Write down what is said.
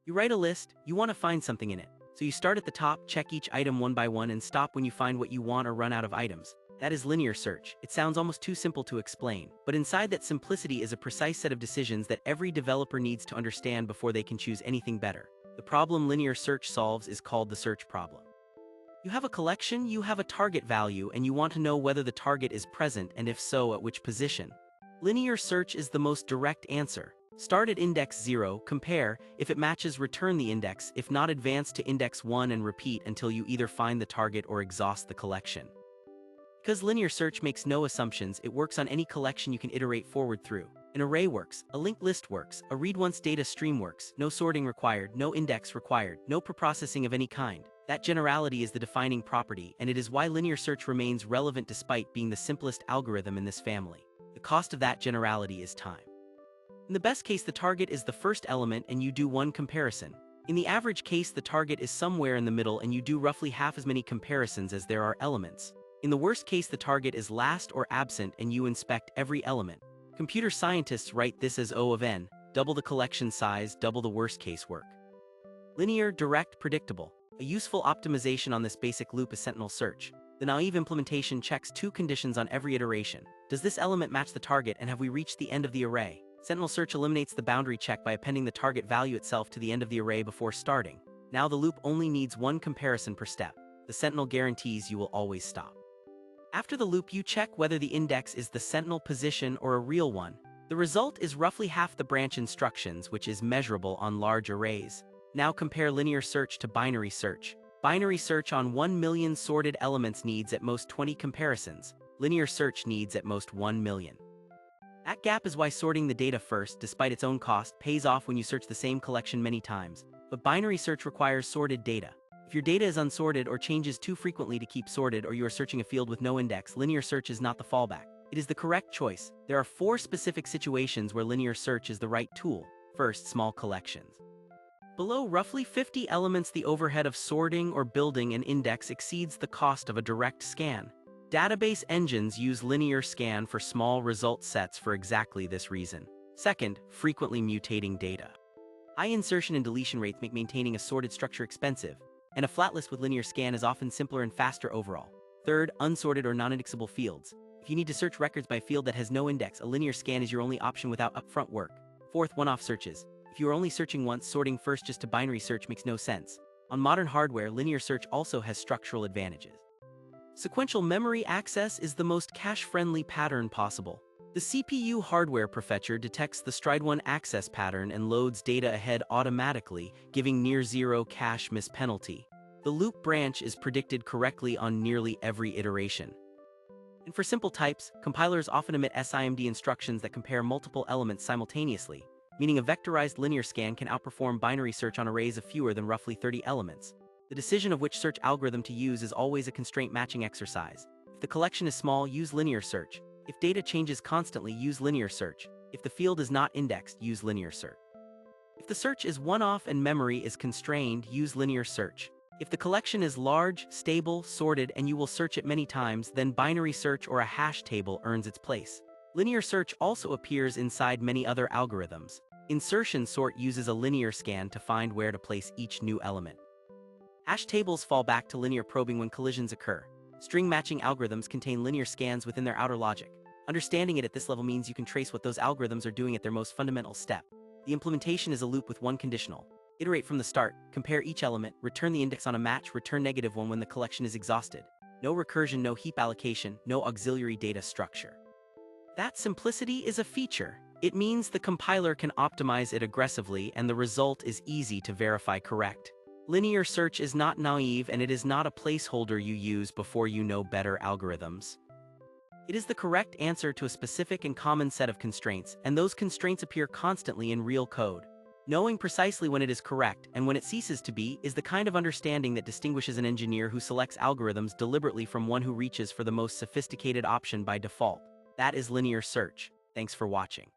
You write a list, you want to find something in it. So you start at the top, check each item one by one, and stop when you find what you want or run out of items. That is linear search. It sounds almost too simple to explain, but inside that simplicity is a precise set of decisions that every developer needs to understand before they can choose anything better. The problem linear search solves is called the search problem. You have a collection, you have a target value, and you want to know whether the target is present and if so, at which position. Linear search is the most direct answer. Start at index 0, compare, if it matches return the index, if not advance to index 1 and repeat until you either find the target or exhaust the collection. Because linear search makes no assumptions, it works on any collection you can iterate forward through. An array works, a linked list works, a read-once data stream works, no sorting required, no index required, no preprocessing of any kind. That generality is the defining property, and it is why linear search remains relevant despite being the simplest algorithm in this family. The cost of that generality is time. In the best case, the target is the first element and you do one comparison. In the average case, the target is somewhere in the middle and you do roughly half as many comparisons as there are elements. In the worst case, the target is last or absent and you inspect every element. Computer scientists write this as O of n, double the collection size, double the worst case work. Linear, direct, predictable. A useful optimization on this basic loop is sentinel search. The naive implementation checks two conditions on every iteration. Does this element match the target and have we reached the end of the array? Sentinel search eliminates the boundary check by appending the target value itself to the end of the array before starting. Now the loop only needs one comparison per step. The sentinel guarantees you will always stop. After the loop, you check whether the index is the sentinel position or a real one. The result is roughly half the branch instructions, which is measurable on large arrays. Now compare linear search to binary search. Binary search on 1 million sorted elements needs at most 20 comparisons. Linear search needs at most 1 million. That gap is why sorting the data first, despite its own cost, pays off when you search the same collection many times. But binary search requires sorted data. If your data is unsorted or changes too frequently to keep sorted, or you are searching a field with no index, linear search is not the fallback. It is the correct choice. There are 4 specific situations where linear search is the right tool. First, small collections. Below roughly 50 elements, the overhead of sorting or building an index exceeds the cost of a direct scan. Database engines use linear scan for small result sets for exactly this reason. Second, frequently mutating data. High insertion and deletion rates make maintaining a sorted structure expensive, and a flat list with linear scan is often simpler and faster overall. Third, unsorted or non-indexable fields. If you need to search records by field that has no index, a linear scan is your only option without upfront work. Fourth, one-off searches. If you are only searching once, sorting first just to binary search makes no sense. On modern hardware, linear search also has structural advantages. Sequential memory access is the most cache-friendly pattern possible. The CPU hardware prefetcher detects the stride1 access pattern and loads data ahead automatically, giving near-zero cache miss penalty. The loop branch is predicted correctly on nearly every iteration. And for simple types, compilers often emit SIMD instructions that compare multiple elements simultaneously, meaning a vectorized linear scan can outperform binary search on arrays of fewer than roughly 30 elements. The decision of which search algorithm to use is always a constraint matching exercise. If the collection is small, use linear search. If data changes constantly, use linear search. If the field is not indexed, use linear search. If the search is one-off and memory is constrained, use linear search. If the collection is large, stable, sorted, and you will search it many times, then binary search or a hash table earns its place. Linear search also appears inside many other algorithms. Insertion sort uses a linear scan to find where to place each new element. Hash tables fall back to linear probing when collisions occur. String matching algorithms contain linear scans within their outer logic. Understanding it at this level means you can trace what those algorithms are doing at their most fundamental step. The implementation is a loop with one conditional. Iterate from the start, compare each element, return the index on a match, return -1 when the collection is exhausted. No recursion, no heap allocation, no auxiliary data structure. That simplicity is a feature. It means the compiler can optimize it aggressively and the result is easy to verify correct. Linear search is not naive and it is not a placeholder you use before you know better algorithms. It is the correct answer to a specific and common set of constraints, and those constraints appear constantly in real code. Knowing precisely when it is correct and when it ceases to be is the kind of understanding that distinguishes an engineer who selects algorithms deliberately from one who reaches for the most sophisticated option by default. That is linear search. Thanks for watching.